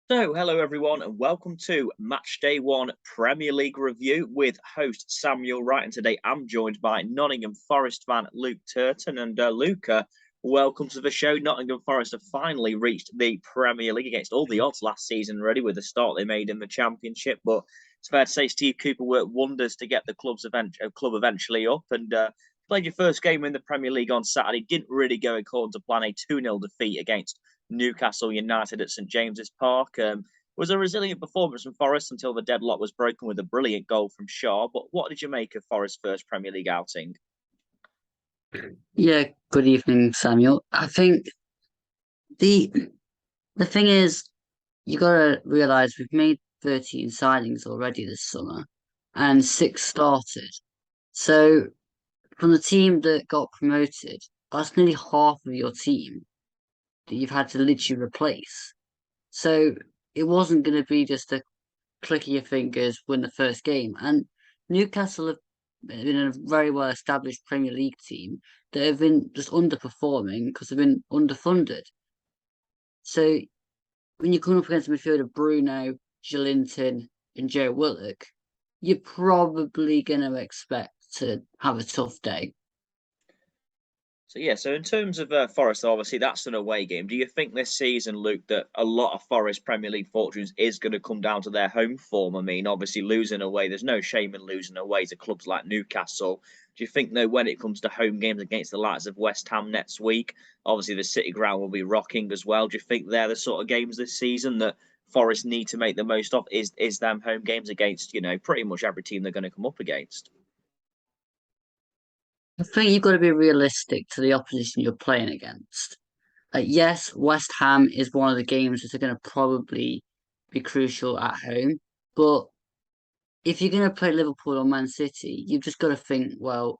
Hello everyone, and welcome to Matchday 1 Premier League review with host Samuel Wright. And today I'm joined by Nottingham Forest fan Luke Turton. And Luke, welcome to the show. Nottingham Forest have finally reached the Premier League against all the odds last season, really, with the start they made in the Championship. But it's fair to say Steve Cooper worked wonders to get the club eventually up. And played your first game in the Premier League on Saturday. Didn't really go according to plan, a 2-0 defeat against Newcastle United at St James's Park. Was a resilient performance from Forest until the deadlock was broken with a brilliant goal from Shaw. But what did you make of Forest's first Premier League outing? Yeah, good evening, Samuel. I think the the thing is, you gotta realize we've made 13 signings already this summer, and six started. So from the team that got promoted, that's nearly half of your team that you've had to literally replace. So it wasn't going to be just a click of your fingers, win the first game. And Newcastle have been a very well established Premier League team that have been just underperforming because they've been underfunded. So when you come up against a midfielder Bruno, Joelinton, and Joe Willock, you're probably going to expect to have a tough day. So in terms of Forest, obviously that's an away game. Do you think this season, Luke, that a lot of Forest Premier League fortunes is going to come down to their home form? I mean, obviously losing away, there's no shame in losing away to clubs like Newcastle. Do you think though, when it comes to home games against the likes of West Ham next week, obviously the City Ground will be rocking as well. Do you think they're the sort of games this season that Forest need to make the most of? Is them home games against pretty much every team they're going to come up against? I think you've got to be realistic to the opposition you're playing against. Yes, West Ham is one of the games that are going to probably be crucial at home, but if you're going to play Liverpool or Man City, you've just got to think, well,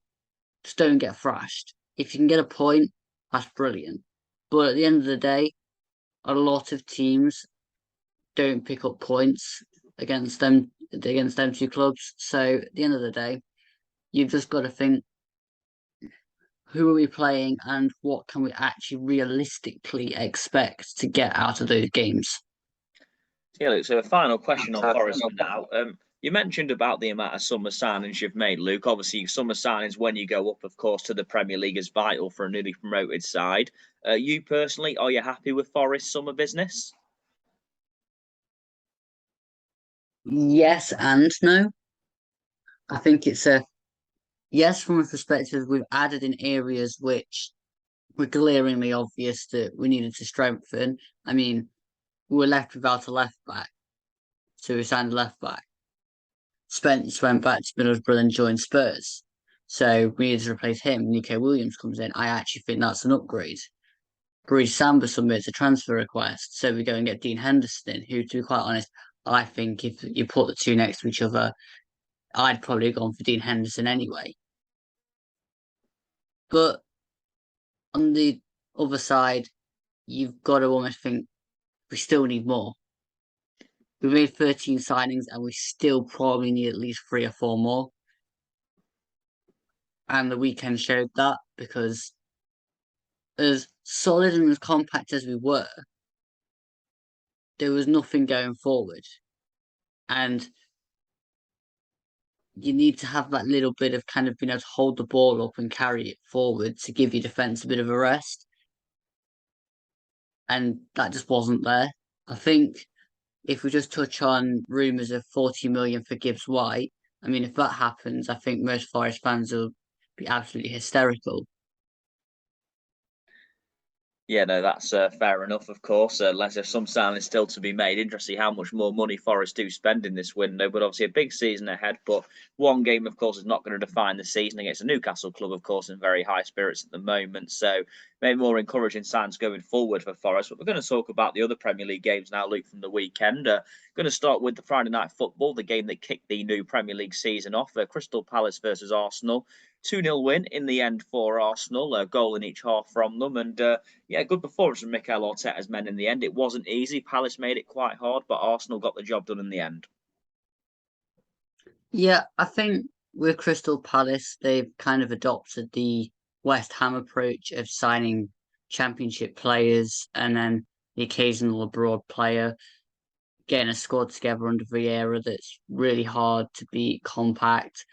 just don't get thrashed. If you can get a point, that's brilliant. But at the end of the day, a lot of teams don't pick up points against them two clubs. So at the end of the day, you've just got to think who are we playing and what can we actually realistically expect to get out of those games. Yeah, Luke, so a final question on Forest for now. You mentioned about the amount of summer signings you've made, Luke. Obviously, summer signings when you go up, of course, to the Premier League is vital for a newly promoted side. You personally, are you happy with Forest's summer business? Yes and no. I think it's a yes from a perspective we've added in areas which were glaringly obvious that we needed to strengthen. I mean, we were left without a left back, so we signed a left back. Spence went back to Middlesbrough and joined Spurs. So we needed to replace him. Nico Williams comes in. I actually think that's an upgrade. Bruce Samba submits a transfer request. So we go and get Dean Henderson in, who, to be quite honest, I think if you put the two next to each other, I'd probably have gone for Dean Henderson anyway. But on the other side, you've got to almost think we still need more. We made 13 signings and we still probably need at least three or four more. And the weekend showed that because as solid and as compact as we were, there was nothing going forward. And you need to have that little bit of kind of being able to hold the ball up and carry it forward to give your defence a bit of a rest. And that just wasn't there. I think if we just touch on rumours of 40 million for Gibbs White, I mean, if that happens, I think most Forest fans will be absolutely hysterical. Yeah, no, that's fair enough, of course. There's some signings still to be made. Interesting how much more money Forest do spend in this window, but obviously a big season ahead. But one game, of course, is not going to define the season against a Newcastle club, of course, in very high spirits at the moment. So maybe more encouraging signs going forward for Forest. But we're going to talk about the other Premier League games now, Luke, from the weekend. Going to start with the Friday night football, the game that kicked the new Premier League season off. Crystal Palace versus Arsenal. 2-0 win in the end for Arsenal, a goal in each half from them. And yeah, good performance from Mikel Arteta's men in the end. It wasn't easy. Palace made it quite hard, but Arsenal got the job done in the end. Yeah, I think with Crystal Palace, they've kind of adopted the West Ham approach of signing championship players and then the occasional abroad player. getting a squad together under Vieira that's really hard to be compact.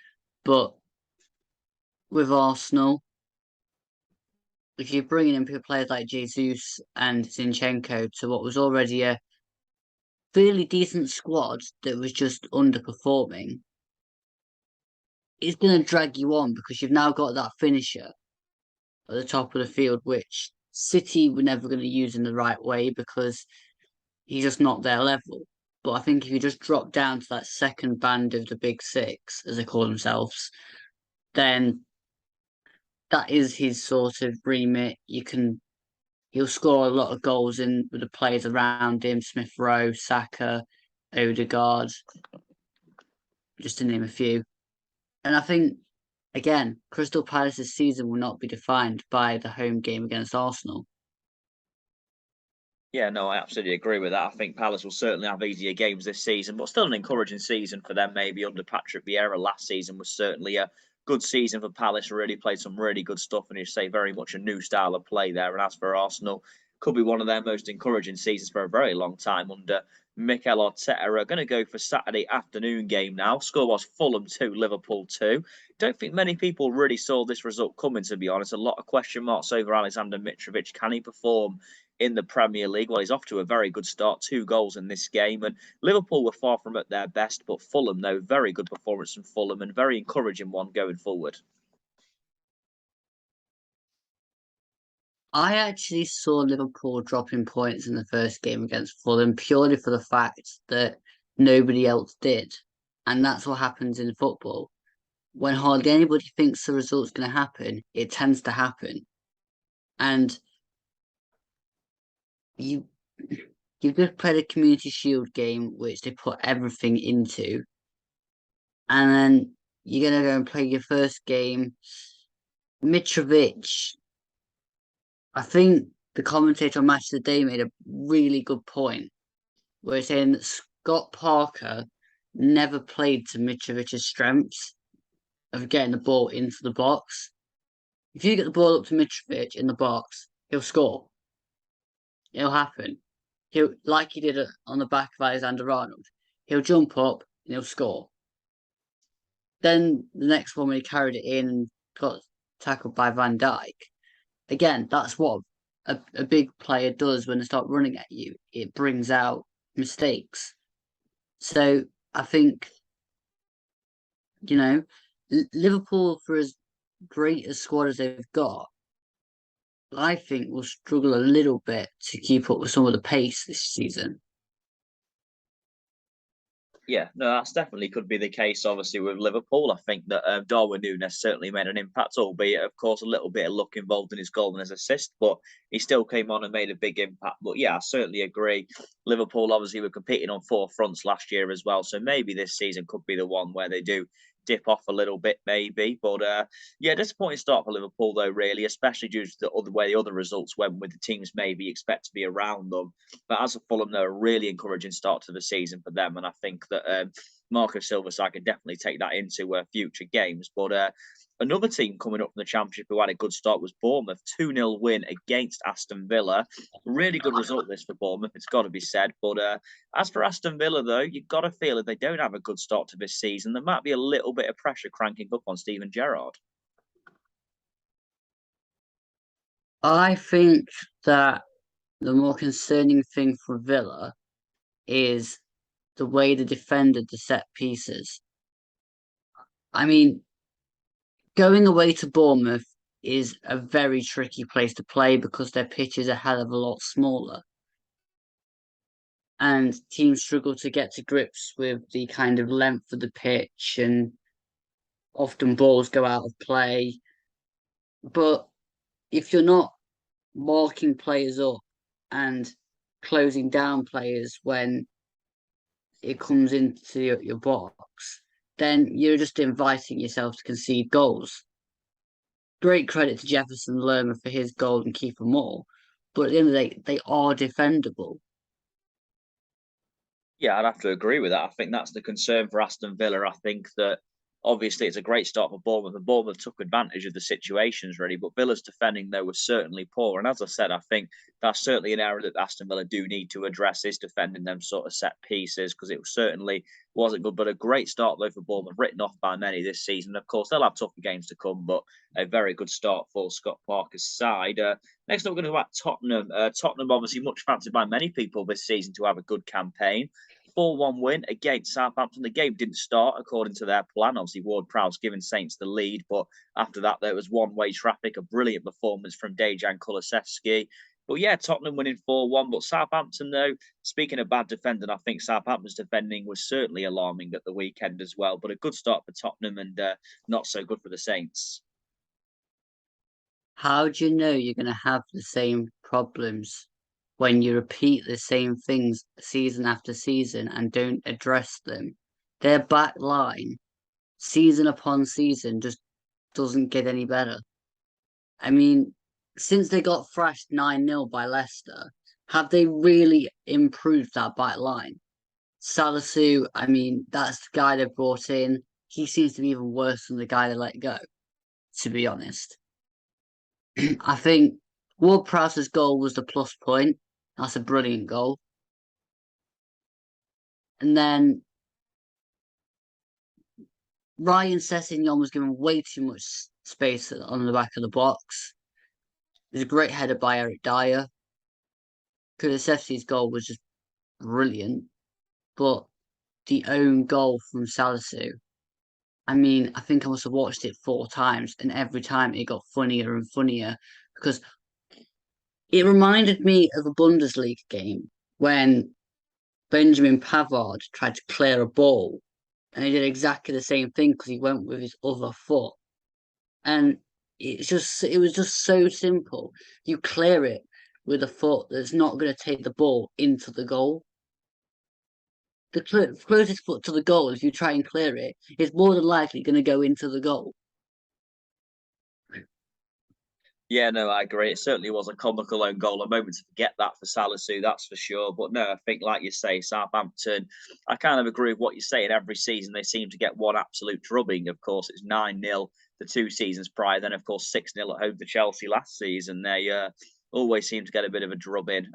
But with Arsenal, if you're bringing in players like Jesus and Zinchenko to what was already a fairly decent squad that was just underperforming, it's going to drag you on because you've now got that finisher at the top of the field, which City were never going to use in the right way because he's just not their level. But I think if you just drop down to that second band of the big six, as they call themselves, then that is his sort of remit. He'll score a lot of goals in with the players around him, Smith Rowe, Saka, Odegaard, just to name a few. And I think again, Crystal Palace's season will not be defined by the home game against Arsenal. Yeah, no, I absolutely agree with that. I think Palace will certainly have easier games this season, but still an encouraging season for them. Maybe under Patrick Vieira last season was certainly a good season for Palace. Really played some really good stuff, and you say very much a new style of play there. And as for Arsenal, could be one of their most encouraging seasons for a very long time under Mikel Arteta. Are going to go for Saturday afternoon game now. Score was Fulham 2, Liverpool 2. Don't think many people really saw this result coming, to be honest. A lot of question marks over Alexander Mitrovic. Can he perform in the Premier League? Well, he's off to a very good start, 2 goals in this game. And Liverpool were far from at their best, but Fulham, though, very good performance from Fulham and very encouraging one going forward. I actually saw Liverpool dropping points in the first game against Fulham purely for the fact that nobody else did. And that's what happens in football. When hardly anybody thinks the result's going to happen, it tends to happen. And you you've just played a Community Shield game, which they put everything into, and then you're going to go and play your first game. Mitrovic, I think the commentator on Match of the Day made a really good point where he's saying that Scott Parker never played to Mitrovic's strengths of getting the ball into the box. If you get the ball up to Mitrovic in the box, he'll score. It'll happen. He'll like he did it on the back of Alexander Arnold. He'll jump up and he'll score. Then the next one when he carried it in and got tackled by Van Dijk. Again, that's what a big player does when they start running at you. It brings out mistakes. So I think, Liverpool, for as great a squad as they've got, I think will struggle a little bit to keep up with some of the pace this season. Yeah, no, that's definitely could be the case. Obviously, with Liverpool, I think that Darwin Núñez certainly made an impact, albeit, of course, a little bit of luck involved in his goal and his assist, but he still came on and made a big impact. But yeah, I certainly agree. Liverpool obviously were competing on 4 fronts last year as well, so maybe this season could be the one where they do dip off a little bit, maybe. But yeah, disappointing start for Liverpool though, really, especially due to the other way the other results went with the teams maybe expect to be around them. But as a Fulham, they're a really encouraging start to the season for them, and I think that Marco Silva side can definitely take that into future games. But another team coming up from the Championship who had a good start was Bournemouth, 2-0 win against Aston Villa. Really good result this for Bournemouth, it's got to be said. But as for Aston Villa, though, you've got to feel if they don't have a good start to this season, there might be a little bit of pressure cranking up on Steven Gerrard. I think that the more concerning thing for Villa is the way they defended the set pieces. I mean, going away to Bournemouth is a very tricky place to play because their pitch is a hell of a lot smaller. And teams struggle to get to grips with the kind of length of the pitch, and often balls go out of play. But if you're not marking players up and closing down players when it comes into your box, then you're just inviting yourself to concede goals. Great credit to Jefferson Lerma for his goal and Keeper Moore, but at the end of the day, they are defendable. Yeah, I'd have to agree with that. I think that's the concern for Aston Villa. I think that obviously it's a great start for Bournemouth, and Bournemouth took advantage of the situations really, but Villa's defending though was certainly poor. And as I said, I think that's certainly an area that Aston Villa do need to address, is defending them sort of set pieces, because it certainly wasn't good. But a great start though for Bournemouth, written off by many this season. Of course, they'll have tougher games to come, but a very good start for Scott Parker's side. Next up, we're going to talk about Tottenham. Tottenham, obviously, much fancied by many people this season to have a good campaign. 4-1 win against Southampton. The game didn't start according to their plan. Obviously, Ward-Prowse giving Saints the lead, but after that, there was one-way traffic. A brilliant performance from Dejan Kulusevski. But yeah, Tottenham winning 4-1. But Southampton, though, speaking of bad defending, I think Southampton's defending was certainly alarming at the weekend as well. But a good start for Tottenham, and not so good for the Saints. How do you know you're going to have the same problems when you repeat the same things season after season and don't address them? Their back line, season upon season, just doesn't get any better. I mean, since they got thrashed 9-0 by Leicester, have they really improved that back line? Salisu, I mean, that's the guy they brought in. He seems to be even worse than the guy they let go, to be honest. I think Ward-Prowse's goal was the plus point. That's a brilliant goal. And then Ryan Sessegnon was given way too much space on the back of the box. It was a great header by Eric Dyer. Kulusevski's goal was just brilliant. But the own goal from Salisu, I mean, I think I must have watched it 4 times, and every time it got funnier and funnier, because it reminded me of a Bundesliga game when Benjamin Pavard tried to clear a ball, and he did exactly the same thing because he went with his other foot. And it was just so simple. You clear it with a foot that's not going to take the ball into the goal. The closest foot to the goal, if you try and clear it, is more than likely going to go into the goal. Yeah, no, I agree. It certainly was a comical own goal. A moment to forget that for Salisu, that's for sure. But no, I think, like you say, Southampton, I kind of agree with what you're saying. Every season, they seem to get one absolute drubbing. Of course, it's 9-0 the 2 seasons prior. Then, of course, 6-0 at home to Chelsea last season. They always seem to get a bit of a drubbing.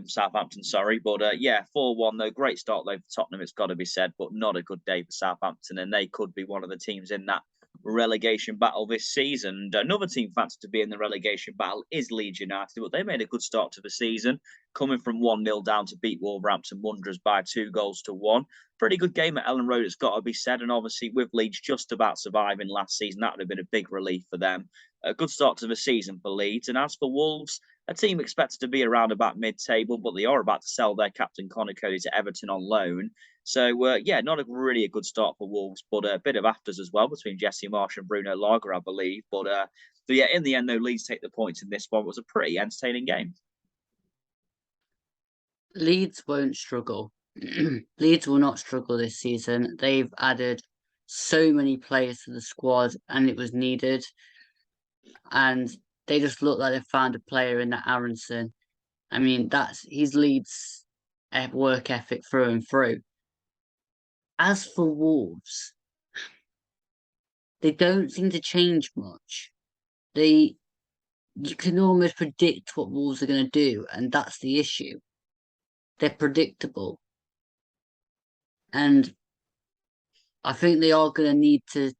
Southampton, sorry. But yeah, 4-1, though. Great start, though, for Tottenham, it's got to be said, but not a good day for Southampton. And they could be one of the teams in that relegation battle this season. And another team fancied to be in the relegation battle is Leeds United, but they made a good start to the season, coming from 1-0 down to beat Wolverhampton Wanderers by 2-1. Pretty good game at Ellen Road, it's got to be said. And obviously, with Leeds just about surviving last season, that would have been a big relief for them. A good start to the season for Leeds. And as for Wolves, a team expected to be around about mid-table, but they are about to sell their captain Conor Cody to Everton on loan. So, yeah, not really a good start for Wolves, but a bit of afters as well between Jesse Marsh and Bruno Lager, I believe. But yeah, in the end, though, Leeds take the points in this one. It was a pretty entertaining game. Leeds won't struggle. Leeds will not struggle this season. They've added so many players to the squad, and it was needed. And they just look like they found a player in that Aronson. I mean, he's Leeds' work ethic through and through. As for Wolves, they don't seem to change much. You can almost predict what Wolves are going to do, and that's the issue. They're predictable. And I think they are going to need to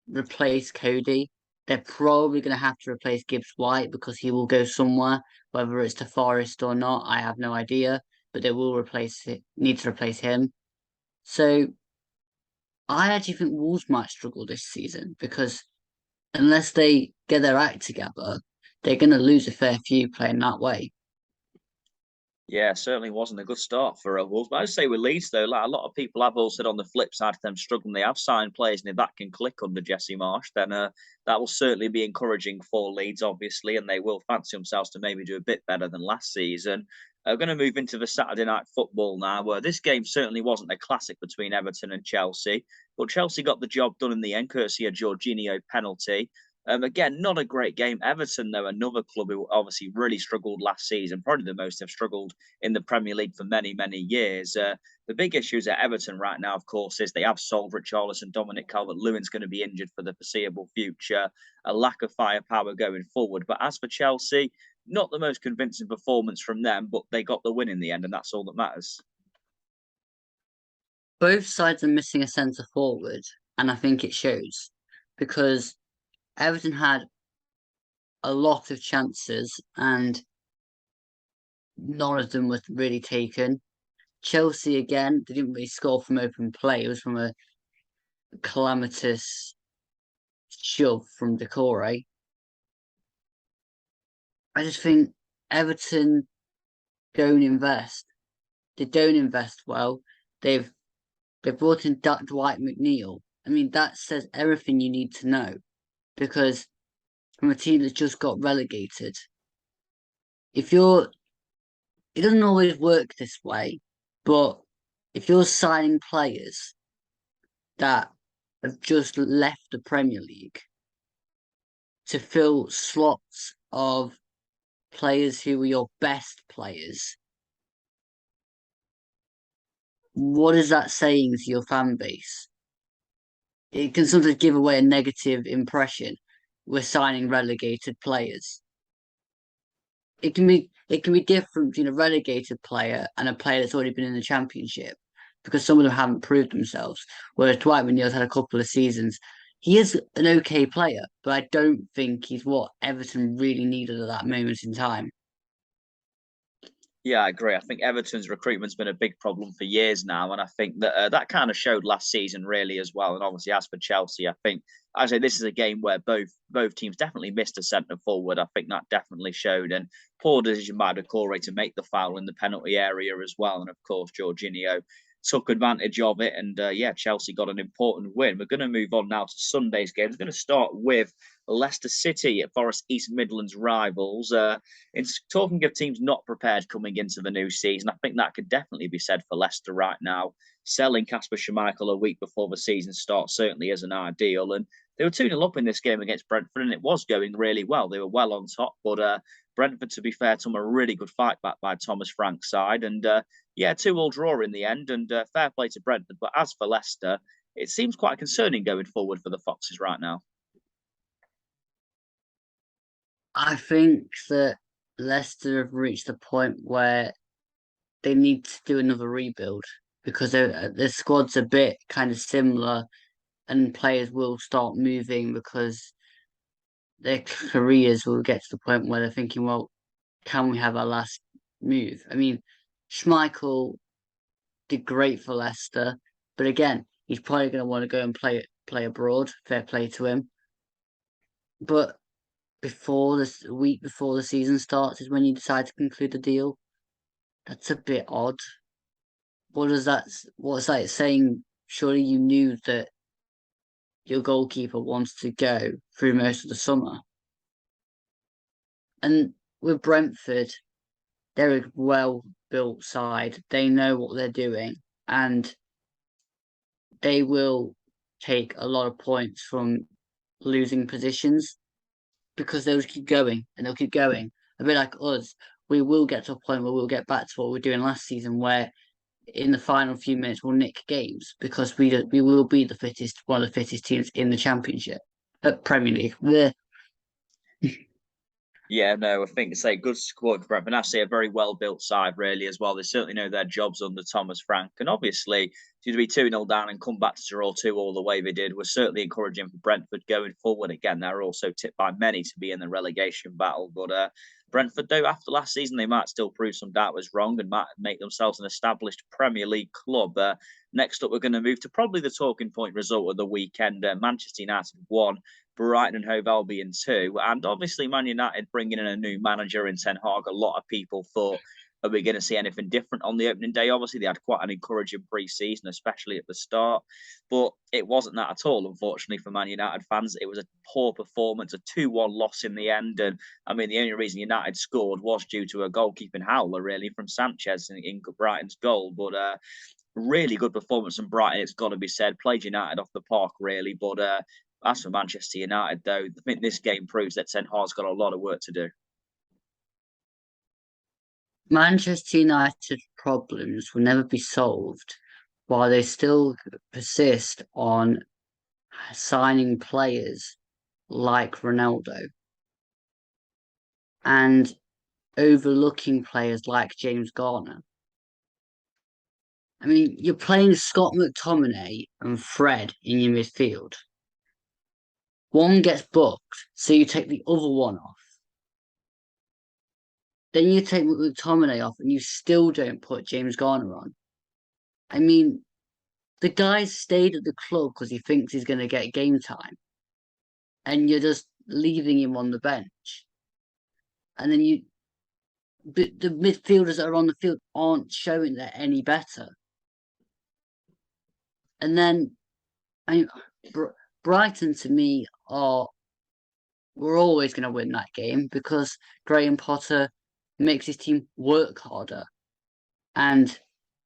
replace Cody. They're probably going to have to replace Gibbs White because he will go somewhere, whether it's to Forest or not, I have no idea. But they will need to replace him. So I actually think Wolves might struggle this season because unless they get their act together, they're going to lose a fair few playing that way. Yeah, certainly wasn't a good start for Wolves. But I'd say with Leeds, though, like a lot of people have all said on the flip side of them struggling, they have signed players, and if that can click under Jesse Marsh, then that will certainly be encouraging for Leeds, obviously, and they will fancy themselves to maybe do a bit better than last season. We're going to move into the Saturday night football now, where this game certainly wasn't a classic between Everton and Chelsea, but Chelsea got the job done in the end, courtesy of Jorginho penalty. Again, not a great game. Everton, though, another club who obviously really struggled last season, probably the most have struggled in the Premier League for many, many years. The big issues at Everton right now, of course, is they have sold Richarlison, Dominic Calvert-Lewin's going to be injured for the foreseeable future, a lack of firepower going forward. But as for Chelsea, not the most convincing performance from them, but they got the win in the end, and that's all that matters. Both sides are missing a centre forward, and I think it shows because Everton had a lot of chances and none of them was really taken. Chelsea again, they didn't really score from open play. It was from a calamitous shove from Decore. I just think Everton don't invest. They don't invest well. They've brought in Dwight McNeil. I mean, that says everything you need to know because from a team that just got relegated, if you're, it doesn't always work this way, but if you're signing players that have just left the Premier League to fill slots of players who were your best players, what is that saying to your fan base? It can sometimes give away a negative impression. We're signing relegated players. It can be different between a relegated player and a player that's already been in the championship because some of them haven't proved themselves. Whereas Dwight McNeil's had a couple of seasons. He is an okay player, but I don't think he's what Everton really needed at that moment in time. Yeah, I agree. I think Everton's recruitment's been a big problem for years now, and I think that that kind of showed last season really as well. And obviously, as for Chelsea, I think I say this is a game where both teams definitely missed a centre forward. I think that definitely showed, and poor decision by Decore to make the foul in the penalty area as well. And of course, Jorginho took advantage of it, and yeah, Chelsea got an important win. We're going to move on now to Sunday's game. We're going to start with Leicester City at Forest East Midlands rivals. In talking of teams not prepared coming into the new season, I think that could definitely be said for Leicester right now. Selling Kasper Schmeichel a week before the season starts certainly isn't ideal. And they were 2-0 up in this game against Brentford, and it was going really well. They were well on top, but Brentford, to be fair to them, a really good fight back by Thomas Frank's side. And yeah, 2-2 draw in the end, and fair play to Brentford. But as for Leicester, it seems quite concerning going forward for the Foxes right now. I think that Leicester have reached a point where they need to do another rebuild because their squad's a bit kind of similar and players will start moving because their careers will get to the point where they're thinking, well, can we have our last move? I mean, Schmeichel did great for Leicester, but again, he's probably going to want to go and play abroad. Fair play to him. But before this week before the season starts is when you decide to conclude the deal. That's a bit odd. What's that saying? Surely you knew that your goalkeeper wants to go through most of the summer. And with Brentford, they're a well built side. They know what they're doing and they will take a lot of points from losing positions because they'll keep going and they'll keep going. A bit like us, we will get to a point where we'll get back to what we were doing last season, where in the final few minutes we'll nick games because we will be one of the fittest teams in the Championship, Premier League. Yeah, no, I think it's a good squad for Brentford. I say a very well built side, really, as well. They certainly know their jobs under Thomas Frank. And obviously, to be 2-0 down and come back to draw 2 all the way they did was certainly encouraging for Brentford going forward. Again, they're also tipped by many to be in the relegation battle. But Brentford, though, after last season, they might still prove some doubters wrong and might make themselves an established Premier League club. Next up, we're going to move to probably the talking point result of the weekend. Manchester United won. Brighton and Hove Albion 2. And obviously, Man United bringing in a new manager in Ten Hag. A lot of people thought, are we going to see anything different on the opening day? Obviously, they had quite an encouraging pre-season, especially at the start. But it wasn't that at all, unfortunately, for Man United fans. It was a poor performance, a 2-1 loss in the end. And I mean, the only reason United scored was due to a goalkeeping howler, really, from Sanchez in Brighton's goal. But really good performance from Brighton, it's got to be said. Played United off the park, really. But As for Manchester United, though, I think this game proves that Ten Hag's got a lot of work to do. Manchester United's problems will never be solved while they still persist on signing players like Ronaldo and overlooking players like James Garner. I mean, you're playing Scott McTominay and Fred in your midfield. One gets booked, so you take the other one off. Then you take McTominay off, and you still don't put James Garner on. I mean, the guy stayed at the club because he thinks he's going to get game time, and you're just leaving him on the bench. And then the midfielders that are on the field aren't showing they're any better. And then, I mean, Brighton to me we're always going to win that game because Graham Potter makes his team work harder. And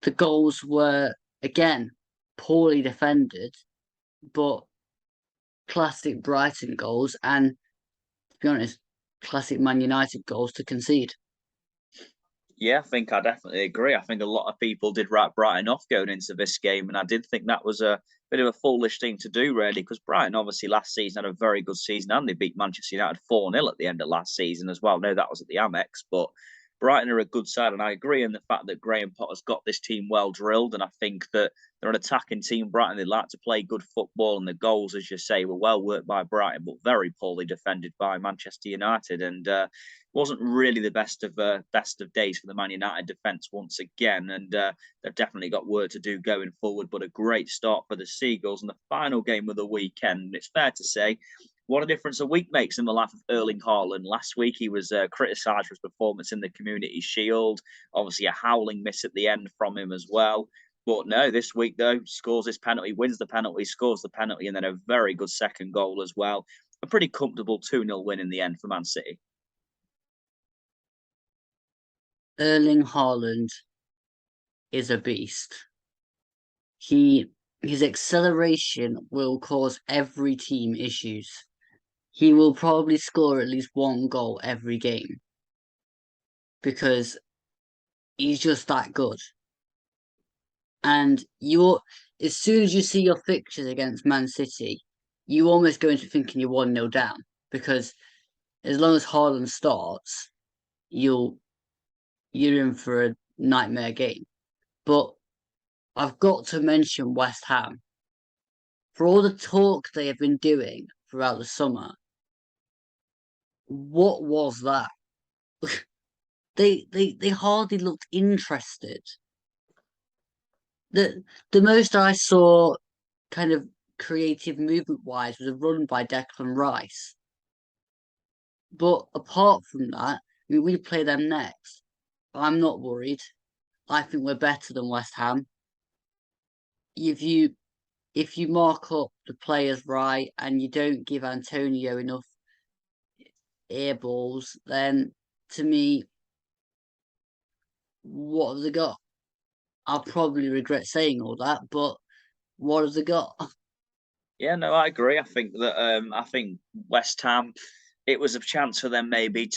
the goals were, again, poorly defended, but classic Brighton goals and, to be honest, classic Man United goals to concede. Yeah, I think I definitely agree. I think a lot of people did write Brighton off going into this game, and I did think that was a bit of a foolish thing to do, really, because Brighton obviously last season had a very good season and they beat Manchester United 4-0 at the end of last season as well. No, that was at the Amex, but Brighton are a good side, and I agree in the fact that Graham Potter's got this team well drilled, and I think that they're an attacking team, Brighton. They like to play good football, and the goals, as you say, were well worked by Brighton, but very poorly defended by Manchester United, and wasn't really the best of days for the Man United defence once again, and they've definitely got work to do going forward. But a great start for the Seagulls in the final game of the weekend. It's fair to say, what a difference a week makes in the life of Erling Haaland. Last week he was criticised for his performance in the Community Shield. Obviously a howling miss at the end from him as well. But no, this week though, scores his penalty, wins the penalty, scores the penalty, and then a very good second goal as well. A pretty comfortable 2-0 win in the end for Man City. Erling Haaland is a beast. His acceleration will cause every team issues. He will probably score at least one goal every game because he's just that good. And as soon as you see your fixtures against Man City, you almost go into thinking you're 1-0 down because as long as Haaland starts, you're in for a nightmare game. But I've got to mention West Ham. For all the talk they have been doing throughout the summer, what was that? They hardly looked interested. The most I saw kind of creative movement wise was a run by Declan Rice. But apart from that, I mean, we play them next. I'm not worried. I think we're better than West Ham. If you mark up the players right and you don't give Antonio enough air balls, then to me, what have they got? I'll probably regret saying all that, but what have they got? Yeah, no, I agree. I think West Ham, it was a chance for them maybe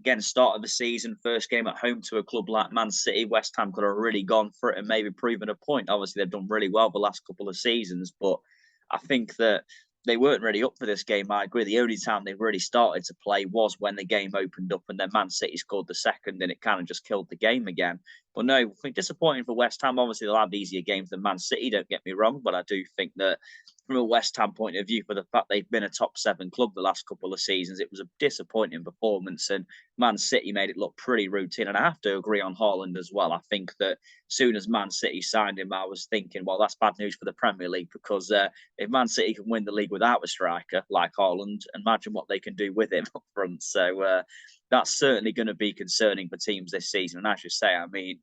again start of the season, first game at home to a club like Man City. West Ham could have really gone for it and maybe proven a point. Obviously, they've done really well the last couple of seasons, but I think that they weren't really up for this game. I agree. The only time they really started to play was when the game opened up and then Man City scored the second and it kind of just killed the game again. But no, I think disappointing for West Ham. Obviously, they'll have easier games than Man City, don't get me wrong, but I do think that from a West Ham point of view, for the fact they've been a top 7 club the last couple of seasons, it was a disappointing performance, and Man City made it look pretty routine. And I have to agree on Haaland as well. I think that soon as Man City signed him, I was thinking, well, that's bad news for the Premier League because if Man City can win the league without a striker like Haaland, imagine what they can do with him up front. So that's certainly going to be concerning for teams this season. And as you say, I mean,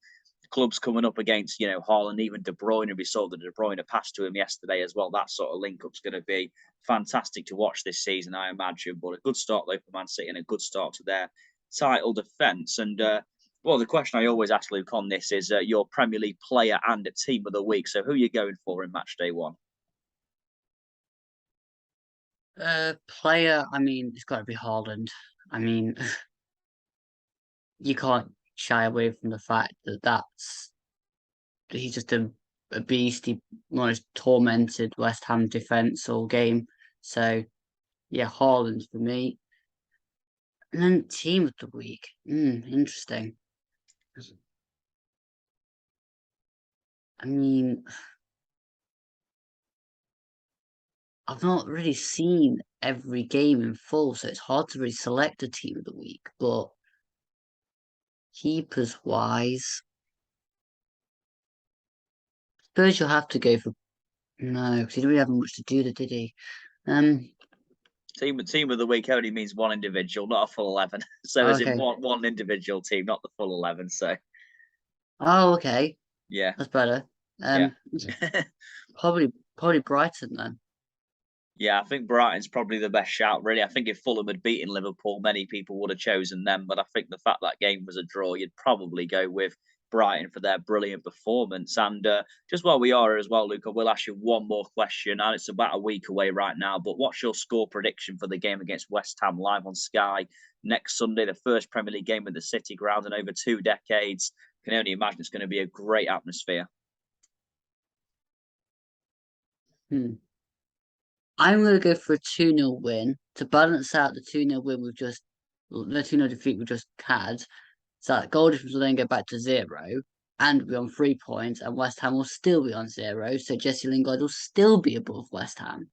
clubs coming up against, Haaland, even De Bruyne. We saw the De Bruyne pass to him yesterday as well. That sort of link up's going to be fantastic to watch this season, I imagine. But a good start though for Man City and a good start to their title defence. And well, the question I always ask Luke on this is your Premier League player and a team of the week. So who are you going for in match day one? Player, I mean, it's got to be Haaland. I mean, you can't shy away from the fact that he's just a beast. He almost tormented West Ham defense all game. So yeah, Haaland for me. And then team of the week. Interesting. I mean, I've not really seen every game in full, so it's hard to really select a team of the week. But keepers wise, suppose you'll have to go for no, because he didn't really have much to do, did he? Um, Team of the week only means one individual, not a full 11. So as in okay. one individual team, not the full 11. So Oh, okay. yeah, That's better. yeah. Probably Brighton then. Yeah, I think Brighton's probably the best shout, really. I think if Fulham had beaten Liverpool, many people would have chosen them. But I think the fact that game was a draw, you'd probably go with Brighton for their brilliant performance. And just while we are here as well, Luca, we'll ask you one more question. And it's about a week away right now. But what's your score prediction for the game against West Ham live on Sky next Sunday, the first Premier League game at the City Ground in over 2 decades? Can only imagine it's going to be a great atmosphere. Hmm. I'm going to go for a 2-0 win to balance out the 2-0 win the 2-0 defeat we just had. So that goal difference will then go back to 0 and be on 3 points, and West Ham will still be on 0. So Jesse Lingard will still be above West Ham.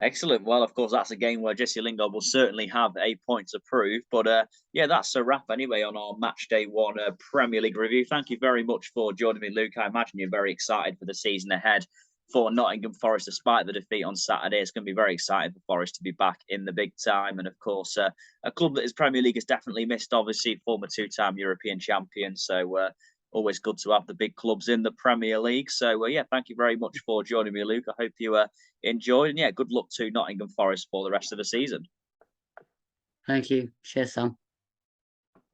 Excellent. Well, of course, that's a game where Jesse Lingard will certainly have a point to prove. But yeah, that's a wrap anyway on our Matchday 1 Premier League review. Thank you very much for joining me, Luke. I imagine you're very excited for the season ahead for Nottingham Forest, despite the defeat on Saturday. It's going to be very exciting for Forest to be back in the big time. And of course, a club that is Premier League has definitely missed, obviously, former two-time European champion. So always good to have the big clubs in the Premier League. So yeah, thank you very much for joining me, Luke. I hope you enjoyed. And yeah, good luck to Nottingham Forest for the rest of the season. Thank you. Cheers, Sam.